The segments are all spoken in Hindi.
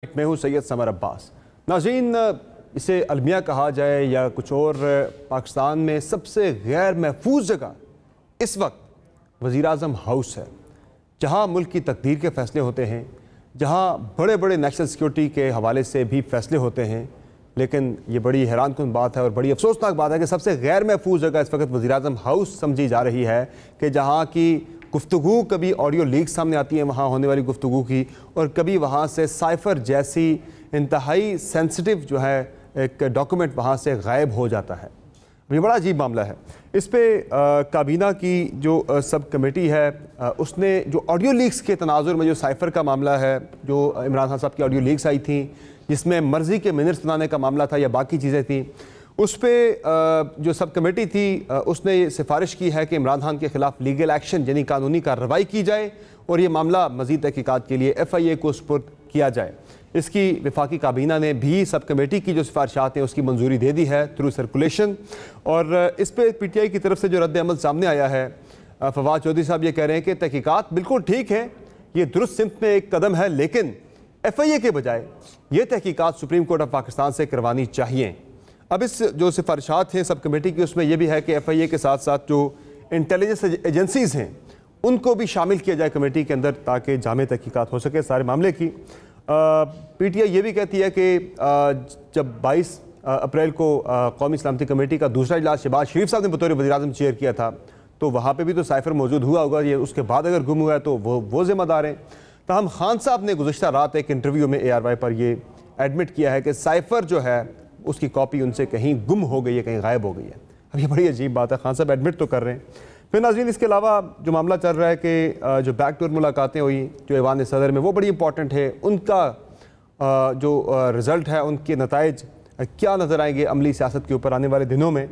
मैं हूँ सैयद समर अब्बास। नाज़रीन, इसे अलमिया कहा जाए या कुछ और, पाकिस्तान में सबसे गैर महफूज जगह इस वक्त वज़ीर-ए-आज़म हाउस है, जहाँ मुल्क की तकदीर के फ़ैसले होते हैं, जहाँ बड़े बड़े नेशनल सिक्योरिटी के हवाले से भी फ़ैसले होते हैं। लेकिन ये बड़ी हैरानकुन बात है और बड़ी अफसोसनाक बात है कि सबसे गैर महफूज जगह इस वक्त वज़ीर-ए-आज़म हाउस समझी जा रही है कि जहाँ की गुफ्तगू कभी ऑडियो लीक सामने आती है वहाँ होने वाली गुफ्तगू की, और कभी वहाँ से साइफ़र जैसी इंतहाई सेंसिटिव जो है एक डॉक्यूमेंट वहाँ से गायब हो जाता है। ये बड़ा अजीब मामला है। इस पर काबीना की जो सब कमेटी है उसने जो ऑडियो लीक्स के तनाजुर में जो साइफ़र का मामला है, जो इमरान खान साहब की ऑडियो लीक्स आई थी जिसमें मर्ज़ी के मिनट्स बनाने का मामला था या बाकी चीज़ें थी, उस पर जो सब कमेटी थी उसने ये सिफारिश की है कि इमरान खान के ख़िलाफ़ लीगल एक्शन यानी कानूनी कार्रवाई की जाए और ये मामला मज़ीद तहकीकात के लिए FIA को सुपुर्द किया जाए। इसकी वफाकी काबीना ने भी सब कमेटी की जो सिफारिशात हैं उसकी मंजूरी दे दी है थ्रू सर्कुलेशन। और इस पर PTI की तरफ से जो रद्द अमल सामने आया है, फवाद चौधरी साहब ये कह रहे हैं कि तहकीकात बिल्कुल ठीक है, ये दुरुस्त सिमत में एक कदम है, लेकिन FIA के बजाय ये तहकीकात सुप्रीम कोर्ट ऑफ पाकिस्तान से करवानी चाहिए। अब इस जो सिफारिशात हैं सब कमेटी की, उसमें यह भी है कि FIA के साथ साथ जो इंटेलिजेंस एजेंसीज़ हैं उनको भी शामिल किया जाए कमेटी के अंदर, ताकि जामे तहकीकात हो सके सारे मामले की। PTI ये भी कहती है कि जब 22 अप्रैल को कौमी सलामती कमेटी का दूसरा इजलास शहबाज शरीफ साहब ने बतौर वज़ीर-ए-आज़म चेयर किया था, तो वहाँ पर भी तो साइफ़र मौजूद हुआ होगा। ये उसके बाद अगर गुम हुआ है तो वो ज़िम्मेदार हैं। ताहम खान साहब ने गुज़श्ता रात एक इंटरव्यू में ARY पर ये एडमिट किया है कि साइफ़र जो है उसकी कॉपी उनसे कहीं गुम हो गई है, कहीं गायब हो गई है। अब ये बड़ी अजीब बात है, खान साहब एडमिट तो कर रहे हैं। फिर नाज़रीन, इसके अलावा जो मामला चल रहा है कि जो बैकडोर मुलाकातें हुई जो ऐवान सदर में, वो बड़ी इंपॉर्टेंट है। उनका जो रिज़ल्ट है, उनके नताइज क्या नज़र आएंगे अमली सियासत के ऊपर आने वाले दिनों में।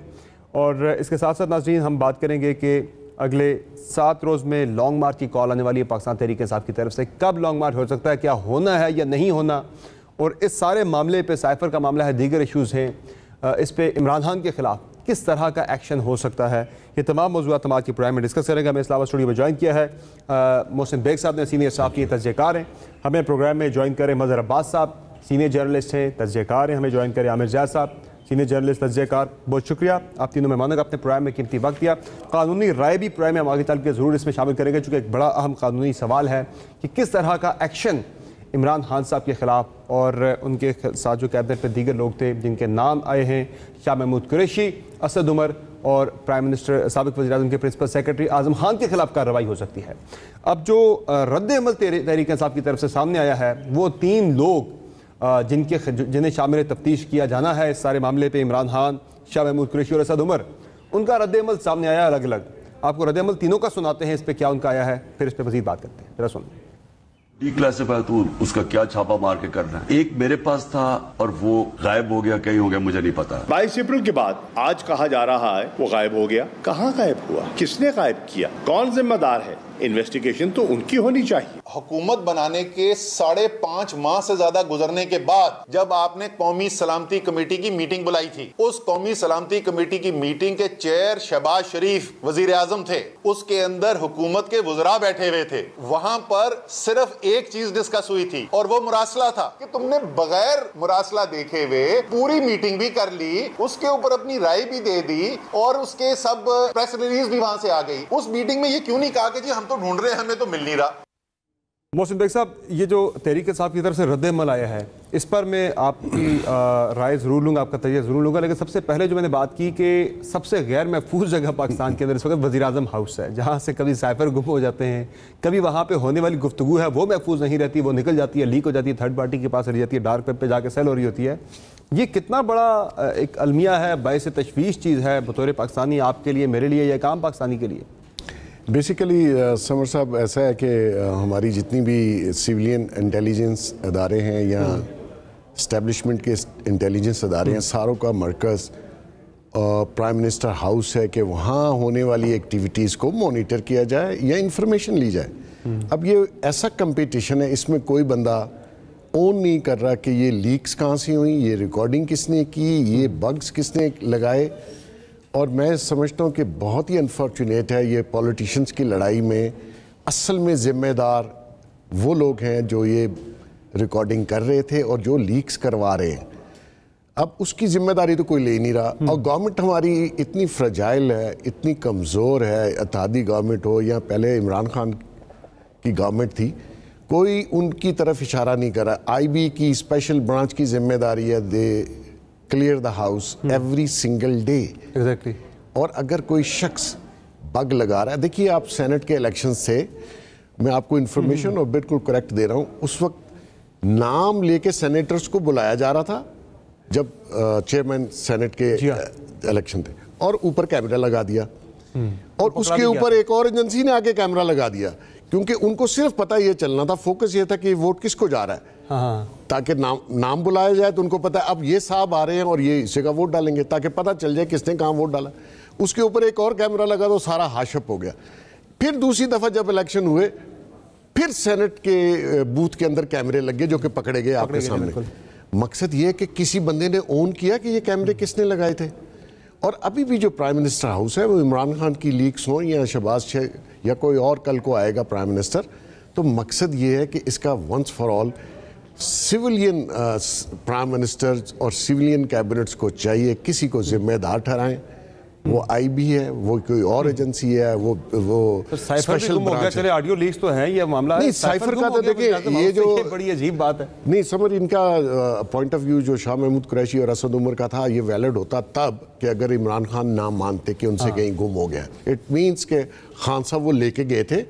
और इसके साथ साथ नाज़रीन हम बात करेंगे कि अगले 7 रोज़ में लॉन्ग मार्च की कॉल आने वाली है पाकिस्तान तहरीक इंसाफ की तरफ से। कब लॉन्ग मार्च हो सकता है, क्या होना है या नहीं होना, और इस सारे मामले पे साइफ़र का मामला है, दीगर इशूज़ हैं, इस पे इमरान खान के ख़िलाफ़ किस तरह का एक्शन हो सकता है, ये तमाम मौज़ूआत हम आज के प्रोग्राम में डिस्कस करेंगे। हमें इस्लामाबाद स्टूडियो में ज्वाइन किया है मोहसिन बेग साहब ने, सीनियर सहाफ़ी तजज़ियाकार हैं। हमें प्रोग्राम में ज्वाइन करें मज़हर अब्बास साहब, सीनियर जर्नलिस्ट हैं, तजज़ियाकार हैं। हमें ज्वाइन करें आमिर ज़ैद साहब, सीनियर जर्नलिस्ट तजज़ियाकार। बहुत शुक्रिया आप तीनों मेहमानों का अपने प्रोग्राम में कीमती वक्त दिया। कानूनी राय भी प्रोग्राम में हम आगे चल के ज़रूर इसमें शामिल करेंगे, चूँकि एक बड़ा अहम कानूनी सवाल है कि किस तरह का एक्शन इमरान खान साहब के ख़िलाफ़ और उनके साथ जो कैबिनेट में दीगर लोग थे जिनके नाम आए हैं, शाह महमूद कुरैशी, असद उमर और प्राइम मिनिस्टर साबिक़ वज़ीर-ए-आज़म के प्रिंसिपल सेक्रेटरी आज़म खान के ख़िलाफ़ कार्रवाई हो सकती है। अब जो रद्द अमल तहरीक इंसाफ की तरफ से सामने आया है, वो 3 लोग जिन्हें शामिल तफ्तीश किया जाना है इस सारे मामले पर, इमरान खान, शाह महमूद कुरैशी और असद उमर, उनका रद्द अमल सामने आया अलग अलग। आपको रद्द अमल तीनों का सुनाते हैं, इस पर क्या उनका आया है, फिर इस पर मज़ीद बात करते हैं। जरा सुनिए। डिक्लासिफाई तो उसका क्या छापा मार के करना है। एक मेरे पास था और वो गायब हो गया, कहीं हो गया, मुझे नहीं पता। 22 अप्रैल के बाद आज कहा जा रहा है वो गायब हो गया। कहाँ गायब हुआ, किसने गायब किया, कौन जिम्मेदार है? इन्वेस्टिगेशन तो उनकी होनी चाहिए। हुकूमत बनाने के 5.5 माह से ज्यादा गुजरने के बाद जब आपने कौमी सलामती कमेटी की मीटिंग बुलाई थी, उस कौमी सलामती कमेटी की मीटिंग के चेयर शहबाज शरीफ वजीर-ए-आज़म थे, उसके अंदर हुकूमत के वज़रा बैठे हुए थे। वहां पर सिर्फ एक चीज डिस्कस हुई थी और वो मुरासला था कि तुमने बगैर मुरासला देखे हुए पूरी मीटिंग भी कर ली, उसके ऊपर अपनी राय भी दे दी और उसके सब प्रेस रिलीज भी वहां से आ गई। उस मीटिंग में ये क्यों नहीं कहा कि जी हम तो ढूंढ रहे हैं, हमें तो मिल नहीं रहा। मोहसिन बेग साहब, ये जो तहरीक इंसाफ की तरफ से रद्द अमल आया है, इस पर मैं आपकी राय ज़रूर लूँगा, आपका तजज़िया ज़रूर लूँगा, लेकिन सबसे पहले जो मैंने बात की कि सबसे गैर महफूज जगह पाकिस्तान के अंदर इस वक्त वज़ीर-ए-आज़म हाउस है, जहाँ से कभी साइफ़र गुम हो जाते हैं, कभी वहाँ पे होने वाली गुफ्तगू है वो महफूज नहीं रहती, वो निकल जाती है, लीक हो जाती है, थर्ड पार्टी के पास रह जाती है, डार्क वेब पे जाके सेल हो रही होती है। ये कितना बड़ा एक अलमिया है, बाइस तशवीश चीज़ है बतौर पाकिस्तानी, आपके लिए, मेरे लिए, या एक आम पाकिस्तानी के लिए? बेसिकली समर साहब, ऐसा है कि हमारी जितनी भी सिविलियन इंटेलिजेंस अदारे हैं या इस्टेब्लिशमेंट के इंटेलिजेंस अदारे हैं, सारों का मरकज़ प्राइम मिनिस्टर हाउस है कि वहाँ होने वाली एक्टिविटीज़ को मॉनिटर किया जाए या इंफॉर्मेशन ली जाए। अब ये ऐसा कंपटीशन है, इसमें कोई बंदा ओन नहीं कर रहा कि ये लीक्स कहाँ से हुई, ये रिकॉर्डिंग किसने की, ये बग्स किसने लगाए। और मैं समझता हूँ कि बहुत ही अनफॉर्चुनेट है ये पॉलिटिशियंस की लड़ाई में असल में ज़िम्मेदार वो लोग हैं जो ये रिकॉर्डिंग कर रहे थे और जो लीक्स करवा रहे हैं, अब उसकी जिम्मेदारी तो कोई ले ही नहीं रहा। और गवर्नमेंट हमारी इतनी फ्रजाइल है, इतनी कमज़ोर है, इत्तेहादी गवर्नमेंट हो या पहले इमरान खान की गवर्नमेंट थी, कोई उनकी तरफ इशारा नहीं कर रहा। आईबी की स्पेशल ब्रांच की जिम्मेदारी है, they clear the house every single day. Exactly. और अगर कोई शख्स बग लगा रहा है, देखिए आप सेनेट के इलेक्शन से, मैं आपको इंफॉर्मेशन और बिल्कुल करेक्ट दे रहा हूँ, उस वक्त नाम लेके सेनेटर्स को बुलाया जा रहा था जब चेयरमैन सेनेट के इलेक्शन थे, और ऊपर कैमरा लगा दिया। और उसके ऊपर एक और एजेंसी ने आके कैमरा लगा दिया, क्योंकि उनको सिर्फ पता ये चलना था, फोकस ये था कि वोट किसको जा रहा है। ताकि नाम बुलाया जाए तो उनको पता है अब ये साहब आ रहे हैं और ये इसी का वोट डालेंगे, ताकि पता चल जाए किसने कहाँ वोट डाला। उसके ऊपर एक और कैमरा लगा तो सारा हाशअप हो गया। फिर दूसरी दफा जब इलेक्शन हुए, फिर सेनेट के बूथ के अंदर कैमरे लगे जो कि पकड़े गए आपके सामने। मकसद ये है कि किसी बंदे ने ओन किया कि ये कैमरे किसने लगाए थे। और अभी भी जो प्राइम मिनिस्टर हाउस है, वो इमरान खान की लीक्स हों या शहबाज शेख या कोई और कल को आएगा प्राइम मिनिस्टर, तो मकसद ये है कि इसका once for all civilian prime minister और सिविलियन कैबिनेट्स को चाहिए किसी को जिम्मेदार ठहराएं। वो आईबी है, वो कोई और एजेंसी है, वो स्पेशल ब्रांच है। ऑडियो लीक्स तो हैं, ये मामला नहीं साइफर का तो देखिए, ये जो बड़ी अजीब बात है। नहीं समझ, इनका पॉइंट ऑफ व्यू जो शाह महमूद कुरैशी और असद उमर का था, ये वैलिड होता तब कि अगर इमरान खान ना मानते कि उनसे कहीं गुम हो गया। इट मीन्स के खान साहब वो लेके गए थे,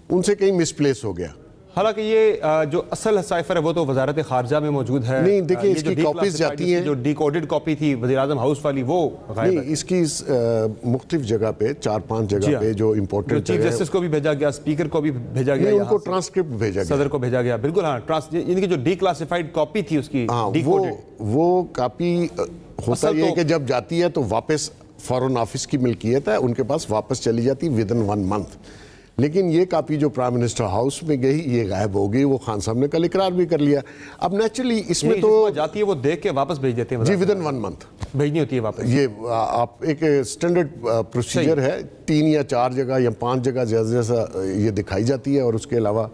उनसे कहीं मिसप्लेस हो गया। हालांकि ये जो असल साइफर है वो तो वजारत खारजा में मौजूद है। नहीं देखिए, इसकी कॉपीज जाती हैं, जो डिकोडेड कॉपी थी वज़ीर-ए-आज़म हाउस वाली, वो नहीं, इसकी मुख्तलिफ जगह पे 4-5 जगह पे जो इम्पोर्टेंट चीफ जस्टिस को भी भेजा गया, स्पीकर को भी भेजा गया, उनको ट्रांसक्रिप्ट भेजा गया, सदर को भेजा गया। बिल्कुल हाँ, इनकी जो डिक्लासिफाइड कॉपी थी उसकी, वो कॉपी होता ये है कि जब जाती है तो वापस फॉरेन ऑफिस की मिल्कियत है, उनके पास वापस चली जाती विद इन 1 मंथ। लेकिन ये कापी जो प्राइम मिनिस्टर हाउस में गई, ये गायब हो गई। वो खान साहब ने कल इकरार भी कर लिया। अब नेचुरली इसमें तो जाती है, वो देख के वापस भेज देते हैं जी, विद इन 1 मंथ भेजनी होती है वापस। ये आप एक स्टैंडर्ड प्रोसीजर है, 3 या 4 जगह या 5 जगह जैसा ये दिखाई जाती है। और उसके अलावा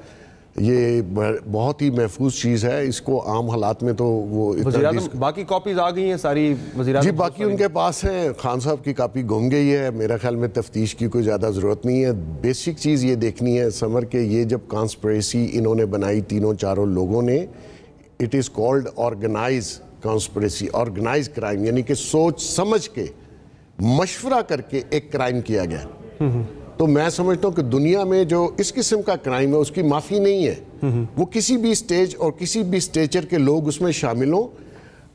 ये बहुत ही महफूज चीज़ है, इसको आम हालात में तो वो बाकी कॉपीज आ गई हैं सारी वज़ीर जी, बाकी उनके पास हैं। खान साहब की कापी गुम गई है, मेरा ख्याल में तफ्तीश की कोई ज़्यादा ज़रूरत नहीं है। बेसिक चीज़ ये देखनी है समर के, ये जब कॉन्स्पिरेसी इन्होंने बनाई 3-4 लोगों ने, it is called organise conspiracy, organise crime, यानी कि सोच समझ के मशवरा करके एक क्राइम किया गया। तो मैं समझता हूँ कि दुनिया में जो इस किस्म का क्राइम है उसकी माफ़ी नहीं है। वो किसी भी स्टेज और किसी भी स्टेचर के लोग उसमें शामिल हों।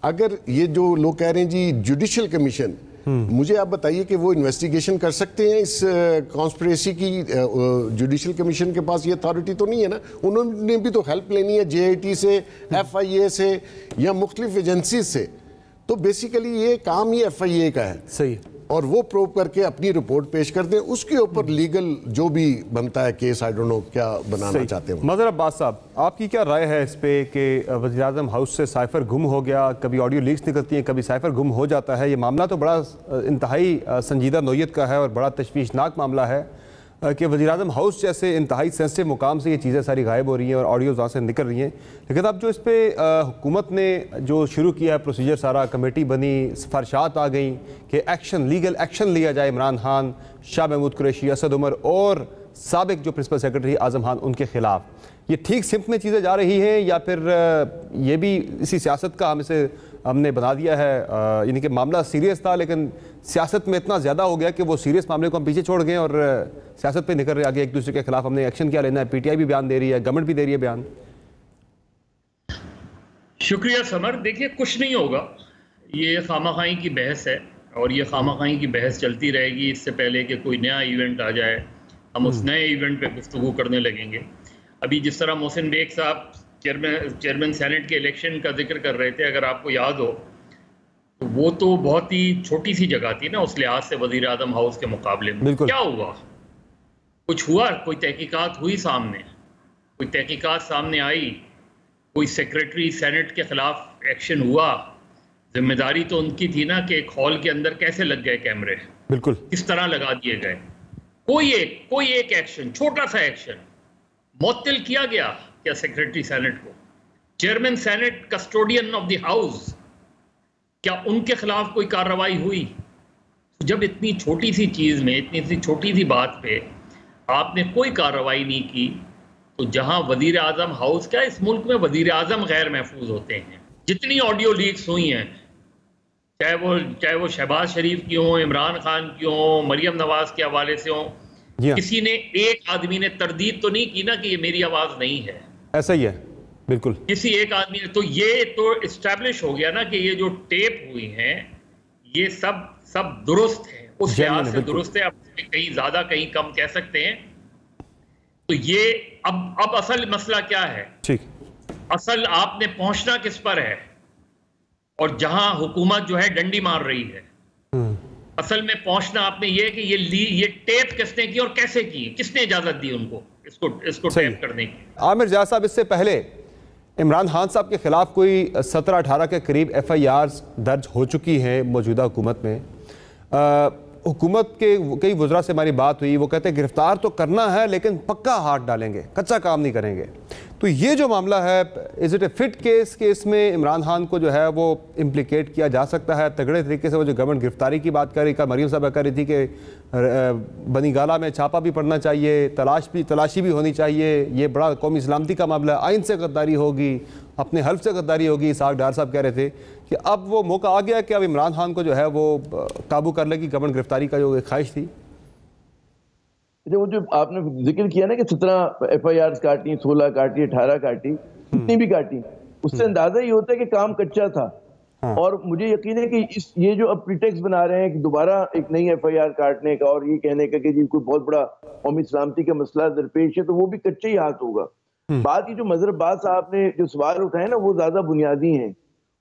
अगर ये जो लोग कह रहे हैं जी जुडिशल कमीशन, मुझे आप बताइए कि वो इन्वेस्टिगेशन कर सकते हैं इस कॉन्स्पिरेसी की? जुडिशल कमीशन के पास ये अथॉरिटी तो नहीं है ना। उन्होंने भी तो हेल्प लेनी है JIT से, FIA से या मुख्तलिफ एजेंसी से। तो बेसिकली ये काम ही FIA का है। सही। और वो प्रूव करके अपनी रिपोर्ट पेश करते हैं, उसके ऊपर लीगल जो भी बनता है केस, आई डोंट नो क्या बनाना चाहते हैं। मज़हर अब्बास साहब, आपकी क्या राय है इस पे कि वज़ीर-ए-आज़म हाउस से साइफर गुम हो गया, कभी ऑडियो लीक्स निकलती हैं, कभी साइफर गुम हो जाता है। ये मामला तो बड़ा इंतहाई संजीदा नौयत का है और बड़ा तशवीशनाक मामला है कि वज़ीर-ए-आज़म हाउस जैसे इंतहाई सेंसिटिव मुकाम से ये चीज़ें सारी गायब हो रही हैं और ऑडियोज़ वहाँ से निकल रही हैं। लेकिन अब जो इस पर हुकूमत ने जो शुरू किया है प्रोसीजर, सारा कमेटी बनी, सिफारिशात आ गई कि एक्शन, लीगल एक्शन लिया जाए इमरान खान, शाह महमूद कुरैशी, असद उमर और साबिक जो प्रिंसिपल सेक्रेटरी आज़म खान, उनके खिलाफ, ये ठीक सिमत में चीज़ें जा रही हैं या फिर ये भी इसी सियासत का हमने बना दिया है? यानी कि मामला सीरियस था लेकिन सियासत में इतना ज़्यादा हो गया कि वो सीरियस मामले को हम पीछे छोड़ गए और सियासत पे निकल रहे आगे, एक दूसरे के खिलाफ हमने एक्शन क्या लेना है। PTI भी बयान दे रही है, गवर्नमेंट भी दे रही है बयान। शुक्रिया समर। देखिए, कुछ नहीं होगा, ये खामाखाई की बहस है और ये खामाखाई की बहस चलती रहेगी। इससे पहले कि कोई नया इवेंट आ जाए, हम उस नए इवेंट पे गुफ्तगू करने लगेंगे। अभी जिस तरह मोहसिन बेग साहब चेयरमैन सेनेट के इलेक्शन का जिक्र कर रहे थे, अगर आपको याद हो तो वो तो बहुत ही छोटी सी जगह थी ना उस लिहाज से वज़ीर-ए-आज़म हाउस के मुकाबले में। क्या हुआ? कुछ हुआ? कोई तहकीकात हुई सामने? कोई तहकीकात सामने आई? कोई सेक्रेटरी सेनेट के खिलाफ एक्शन हुआ? जिम्मेदारी तो उनकी थी ना कि एक हॉल के अंदर कैसे लग गए कैमरे, बिल्कुल किस तरह लगा दिए गए। कोई एक एक्शन, छोटा सा एक्शन मुअत्तल किया गया क्या सेक्रेटरी सेनेट को? Chairman senate, custodian of the house, क्या उनके खिलाफ कोई कार्रवाई हुई? जब इतनी छोटी सी चीज में, इतनी सी छोटी सी बात पे आपने कोई कार्रवाई नहीं की, तो जहां वजीर आजम हाउस, क्या इस मुल्क में वजीर आजम गैर महफूज होते हैं? जितनी ऑडियो लीक्स हुई हैं, चाहे वो शहबाज शरीफ की हो, इमरान खान की हो, मरियम नवाज के हवाले से हो, किसी ने, एक आदमी ने तरदीद तो नहीं की ना कि ये मेरी आवाज नहीं है। ऐसा ही है, बिल्कुल। किसी एक आदमी ने, तो ये तो इस्टेब्लिश हो गया ना कि ये जो टेप हुई हैं ये सब दुरुस्त है, उस लिहाज से दुरुस्त है। अब कहीं ज्यादा कहीं कम कह सकते हैं। तो ये अब असल मसला क्या है? ठीक, असल आपने पहुंचना किस पर है, और जहां हुकूमत जो है डंडी मार रही है, असल में पहुंचना आपने ये कि ये टेप किसने की और कैसे की, किसने इजाजत दी उनको इसको टेप करने की? आमिर जाज साहब, इससे पहले इमरान खान साहब के खिलाफ कोई 17-18 के करीब FIRs दर्ज हो चुकी हैं मौजूदा हुकूमत में। हुकूमत के कई वज़रा से हमारी बात हुई, वो कहते हैं गिरफ्तार तो करना है लेकिन पक्का हाथ डालेंगे, कच्चा काम नहीं करेंगे। तो ये जो मामला है, is it A fit case कि इसमें इमरान खान को जो है वो इम्प्लिकेट किया जा सकता है तगड़े तरीके से? वो जो गवर्नमेंट गिरफ्तारी की बात कर रही, मरीम साहब कह रही थी कि बनी गाला में छापा भी पड़ना चाहिए, तलाशी भी होनी चाहिए, ये बड़ा कौमी सलामती का मामला है, आइन से गद्दारी होगी, अपने हल्फ से गद्दारी होगी। इसाक डार साहब कह रहे थे कि अब वो मौका आ गया कि अब इमरान खान को जो है वो काबू कर लेगी गवर्नमेंट गिरफ्तारी का जो ख्वाहिश थी। वो जो आपने जिक्र किया ना कि 17 FIRs काटी, 16 काटी, 18 काटी, कितनी भी काटी, उससे अंदाजा ये होता है कि काम कच्चा था। और मुझे यकीन है कि ये जो अब प्रीटेक्स्ट बना रहे हैं कि दोबारा एक नई FIR काटने का और ये कहने का कि जी कोई बहुत बड़ा कौमी सलामती का मसला दरपेश है, तो वो भी कच्चा ही हाथ होगा। बात ये जो मजहर अब्बास साहब ने जो सवाल उठाए ना, वो ज्यादा बुनियादी हैं,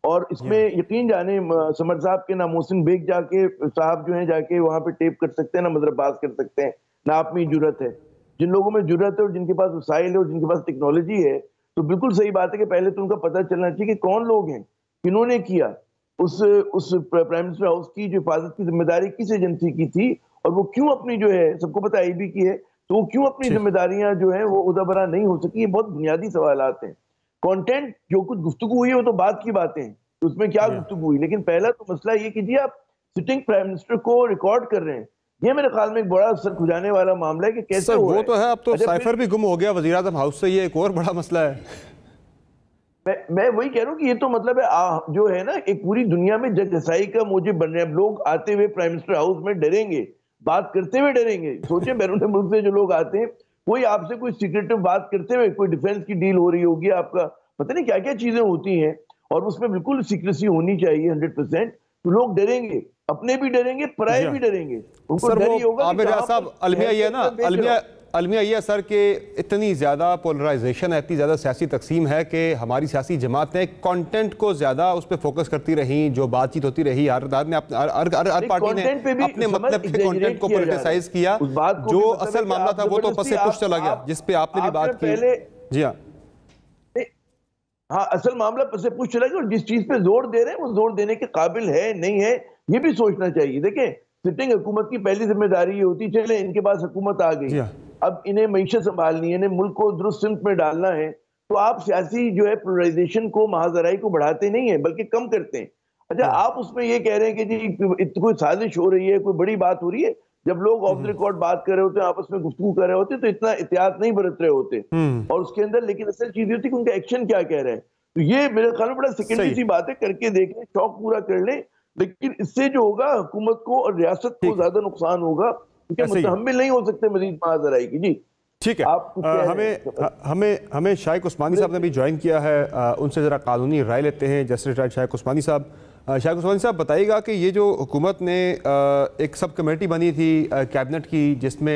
और इसमें यकीन जाने समर साहब के ना मोहसिन बेग जाके साहब जो है जाके वहां पे टेप कर सकते हैं, ना मजहर अब्बास कर सकते हैं, ना आप में जुर्रत है। जिन लोगों में जुर्रत है और जिनके पास वसाइल है और जिनके पास टेक्नोलॉजी है, तो बिल्कुल सही बात है कि पहले तो उनका पता चलना चाहिए कि कौन लोग हैं, किन्होंने किया, उस प्राइम मिनिस्टर हाउस की जो हिफाजत की जिम्मेदारी किस एजेंसी की थी, और वो क्यों अपनी जो है, सबको पता IB की है, तो वो क्यों अपनी जिम्मेदारियां जो है वो उदाबरा नहीं हो सकी। ये बहुत बुनियादी सवालात हैं। कंटेंट जो कुछ गुफ्तगू हुई है वो तो बात की बातें हैं, तो उसमें क्या गुफ्तगू हुई, लेकिन पहला तो मसला ये कि जी आप सिटिंग प्राइम मिनिस्टर को रिकॉर्ड कर रहे हैं, ये मेरे ख्याल में एक बड़ा सर खुजाने वाला मामला है कि कैसे वो तो है। अब तो साइफर भी गुम हो गया वज़ीर आज़म हाउस से, ये एक और बड़ा मसला है। मैं वही कह रहा हूँ कि ये तो मतलब है जो है ना, एक पूरी दुनिया में जगसाई का मूजिब बन रहे हैं। लोग आते हुए प्राइम मिनिस्टर हाउस में डरेंगे, बात करते हुए डरेंगे। सोचे बैरून मुल्क से जो लोग आते हैं, कोई आपसे कोई सीक्रेटिव बात करते हुए, कोई डिफेंस की डील हो रही होगी, आपका पता नहीं क्या क्या चीजें होती हैं, और उसमें बिल्कुल सीक्रेसी होनी चाहिए 100%। तो लोग डरेंगे, अपने भी डरेंगे, पराए भी डरेंगे, उनको डर ही होगा। आमिर साहब, अलमिया ये ना, अलमिया ये सर के इतनी ज़्यादा पोलराइजेशन है, इतनी ज़्यादा सियासी तकसीम है कि हमारी सियासी जमातें कंटेंट को ज़्यादा उस पर फोकस करती रही, जो बातचीत होती रही, हर पार्टी ने अपने मतलब के कंटेंट को पॉलिटिसाइज किया। जो असल मामला था वो तो पस से पुश चला गया, जिस पे आपने भी बात की। जी हाँ, असल मामला पस से पुश चला गया, और जिस चीज पे जोर दे रहे हैं वो जोर देने के काबिल है नहीं है, ये भी सोचना चाहिए। देखें, सिटिंग हुकूमत की पहली जिम्मेदारी ये होती, चले इनके पास हुकूमत आ गई, अब इन्हें मईशत संभालनी है, इन्हें मुल्क को दुरुस्त सिमत में डालना है, तो आप सियासी जो है पोलराइजेशन को, महाजराई को बढ़ाते नहीं है बल्कि कम करते हैं। अच्छा, आप उसमें ये कह रहे हैं कि जी कोई साजिश हो रही है, कोई बड़ी बात हो रही है। जब लोग ऑफ द रिकॉर्ड बात कर रहे होते हैं, आपस में गुफ्तगू कर रहे होते, तो इतना एहतियात नहीं बरत रहे होते, और उसके अंदर लेकिन असल चीज होती है कि उनका एक्शन क्या कह रहे हैं। तो ये मेरे ख्याल में बड़ा सेकेंडरी सी बात है, करके देख लें, शौक पूरा कर लें, लेकिन इससे जो होगा हुकूमत को और रियासत को ज्यादा नुकसान होगा, क्योंकि मुतहम्मिल नहीं हो सकते मजीद महाजराई की। जी ठीक है, हमें शाइक उस्मानी साहब ने भी ज्वाइन किया है, उनसे ज़रा कानूनी राय लेते हैं। जस्टिस रिटायर्ड शाइक उस्मानी साहब, बताइएगा कि ये जो हुकूमत ने एक सब कमेटी बनी थी कैबिनेट की, जिसमें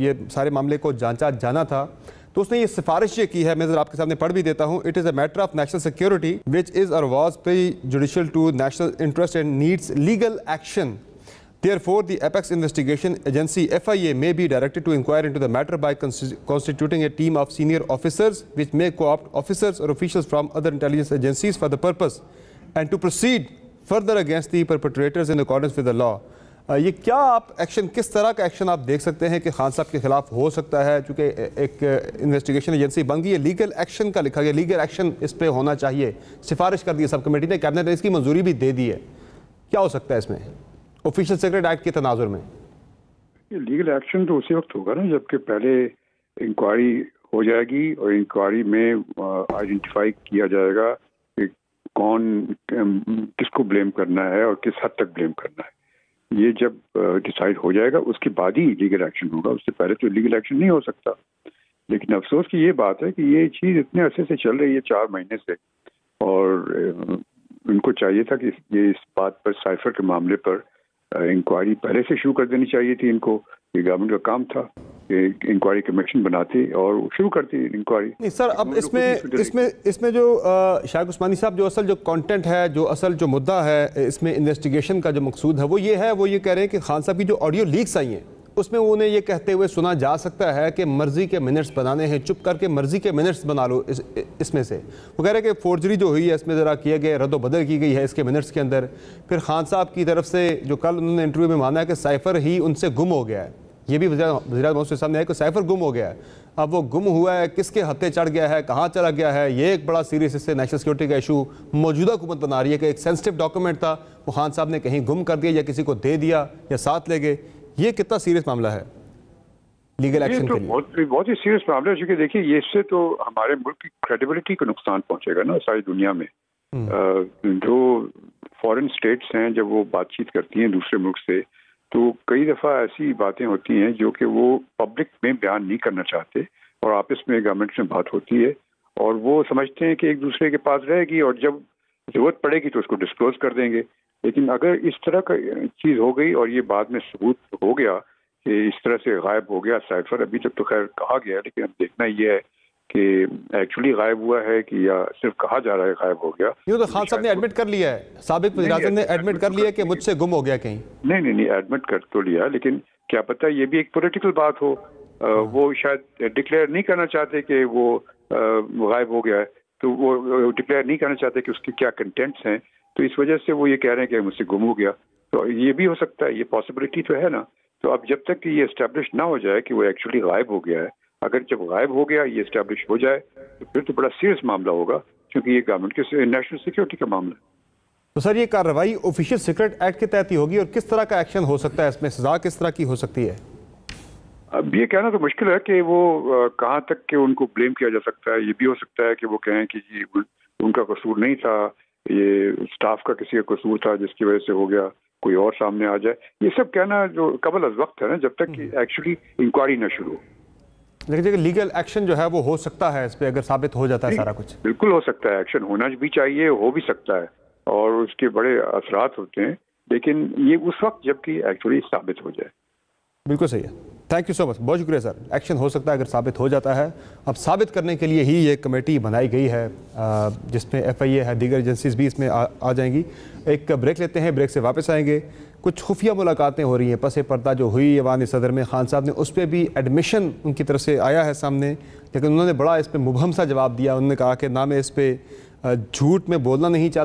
ये सारे मामले को जांचा जाना था, तो उसने ये सिफारिश ये की है, मैं ज़रा आपके सामने पढ़ भी देता हूँ। It is a matter of national security which is और was prejudicial to national interest and needs legal action. Therefore, the Apex Investigation Agency (FIA) may be directed to inquire into the matter by constituting a team of senior officers, which may co-opt officers or officials from other intelligence agencies for the purpose, and to proceed further against the perpetrators in accordance with the law. ये क्या आप एक्शन, किस तरह का एक्शन आप देख सकते हैं कि खान साहब के खिलाफ हो सकता है? चूँकि एक इन्वेस्टिगेशन एजेंसी बन गई है, लीगल एक्शन का लिखा गया, लीगल एक्शन इस पर होना चाहिए, सिफारिश कर दी है सब कमेटी ने, कैबिनेट ने इसकी मंजूरी भी दे दी है। क्या हो सकता है इसमें ऑफिशियल सीक्रेट एक्ट के तनाजुर में? लीगल एक्शन तो उसी वक्त होगा ना जबकि पहले इंक्वायरी हो जाएगी और इंक्वायरी में आइडेंटिफाई किया जाएगा कि कौन किसको ब्लेम करना है और किस हद तक ब्लेम करना है। ये जब डिसाइड हो जाएगा उसके बाद ही लीगल एक्शन होगा, उससे पहले तो लीगल एक्शन नहीं हो सकता। लेकिन अफसोस की ये बात है कि ये चीज़ इतने अरसे से चल रही है, 4 महीने से, और उनको चाहिए था कि ये इस बात पर, साइफर के मामले पर इंक्वायरी पहले से शुरू कर देनी चाहिए थी इनको। ये गवर्नमेंट का काम था कि इंक्वायरी कमीशन बनाती और शुरू करती इंक्वायरी। नहीं सर, अब इसमें जो शायद उस्मानी साहब, जो असल जो कंटेंट है, जो असल जो मुद्दा है इसमें इन्वेस्टिगेशन का जो मकसूद है वो ये है, वो ये कह रहे हैं कि खान साहब की जो ऑडियो लीक्स आई हैं उसमें उन्हें ये कहते हुए सुना जा सकता है कि मर्जी के मिनट्स बनाने हैं, चुप करके मर्जी के मिनट्स बना लो इसमें से। वो कह रहे हैं कि फोर्जरी जो हुई है इसमें ज़रा किया गया, रद्द-ओ-बदल की गई है इसके मिनट्स के अंदर। फिर खान साहब की तरफ से जो कल उन्होंने इंटरव्यू में माना है कि साइफर ही उनसे गुम हो गया है, ये भी वज़ीर आज़म के सामने है कि साइफर गुम हो गया है। अब वो गुम हुआ है, किसके हत्थे चढ़ गया है, कहाँ चला गया है, ये एक बड़ा सीरियस इससे नेशनल सिक्योरिटी का इशू मौजूदा हुकूमत बना रही है कि एक सेंसिटिव डॉक्यूमेंट था वो खान साहब ने कहीं गुम कर दिया या किसी को दे दिया या साथ ले गए। ये कितना सीरियस मामला है लीगल एक्शन के लिए? बहुत ही सीरियस मामला है, क्योंकि देखिए ये इससे तो हमारे मुल्क की क्रेडिबिलिटी को नुकसान पहुंचेगा ना सारी दुनिया में। जो फॉरेन स्टेट्स हैं जब वो बातचीत करती हैं दूसरे मुल्क से, तो कई दफ़ा ऐसी बातें होती हैं जो कि वो पब्लिक में बयान नहीं करना चाहते और आपस में गवर्नमेंट में बात होती है और वो समझते हैं कि एक दूसरे के पास रहेगी और जब जरूरत पड़ेगी तो उसको डिस्क्लोज कर देंगे। लेकिन अगर इस तरह का चीज़ हो गई और ये बाद में सबूत हो गया कि इस तरह से गायब हो गया साइफर, अभी तक तो खैर कहा गया है, लेकिन अब देखना ये है कि एक्चुअली गायब हुआ है कि या सिर्फ कहा जा रहा है गायब हो गया। यूँ तो खान साहब ने एडमिट कर लिया है, साबिक वज़ीर आज़म ने एडमिट कर लिया कि मुझसे गुम हो गया कहीं। नहीं, एडमिट कर तो लिया, लेकिन क्या पता ये भी एक पॉलिटिकल बात हो। वो शायद डिक्लेयर नहीं करना चाहते कि वो गायब हो गया है, तो वो डिक्लेयर नहीं करना चाहते कि उसके क्या कंटेंट्स हैं, तो इस वजह से वो ये कह रहे हैं कि मुझसे गुम हो गया। तो ये भी हो सकता है, ये पॉसिबिलिटी तो है ना। तो अब जब तक कि ये एस्टेब्लिश ना हो जाए कि वो एक्चुअली गायब हो गया है, अगर जब गायब हो गया ये एस्टेब्लिश हो जाए तो फिर तो बड़ा सीरियस मामला होगा, क्योंकि ये गवर्नमेंट के नेशनल सिक्योरिटी का मामला है। तो सर ये कार्रवाई ऑफिशियल सीक्रेट एक्ट के तहत ही होगी और किस तरह का एक्शन हो सकता है इसमें, सजा किस तरह की हो सकती है? अब ये कहना तो मुश्किल है कि वो कहाँ तक के उनको ब्लेम किया जा सकता है। ये भी हो सकता है कि वो कहें कि ये उनका कसूर नहीं था, ये स्टाफ का किसी का कसूर था जिसकी वजह से हो गया, कोई और सामने आ जाए। ये सब कहना जो कबल अज़ वक्त है ना, जब तक कि एक्चुअली इंक्वायरी ना शुरू हो। लेकिन लीगल एक्शन जो है वो हो सकता है इस पर, अगर साबित हो जाता है सारा कुछ? बिल्कुल हो सकता है, एक्शन होना भी चाहिए, हो भी सकता है और उसके बड़े असरात होते हैं, लेकिन ये उस वक्त जबकि एक्चुअली साबित हो जाए। बिल्कुल सही है, थैंक यू सो मच, बहुत शुक्रिया सर। एक्शन हो सकता है अगर साबित हो जाता है। अब साबित करने के लिए ही ये कमेटी बनाई गई है जिसमें FIA है, दीगर एजेंसीज भी इसमें आ जाएंगी। एक ब्रेक लेते हैं, ब्रेक से वापस आएंगे। कुछ खुफिया मुलाकातें हो रही हैं, पसे पर्दा जो हुई ऐवान सदर में खान साहब ने, उस पर भी एडमिशन उनकी तरफ से आया है सामने, लेकिन उन्होंने बड़ा इस पर मुबहम सा जवाब दिया। उन्होंने कहा कि ना मैं इस पर झूठ में बोलना नहीं चाहता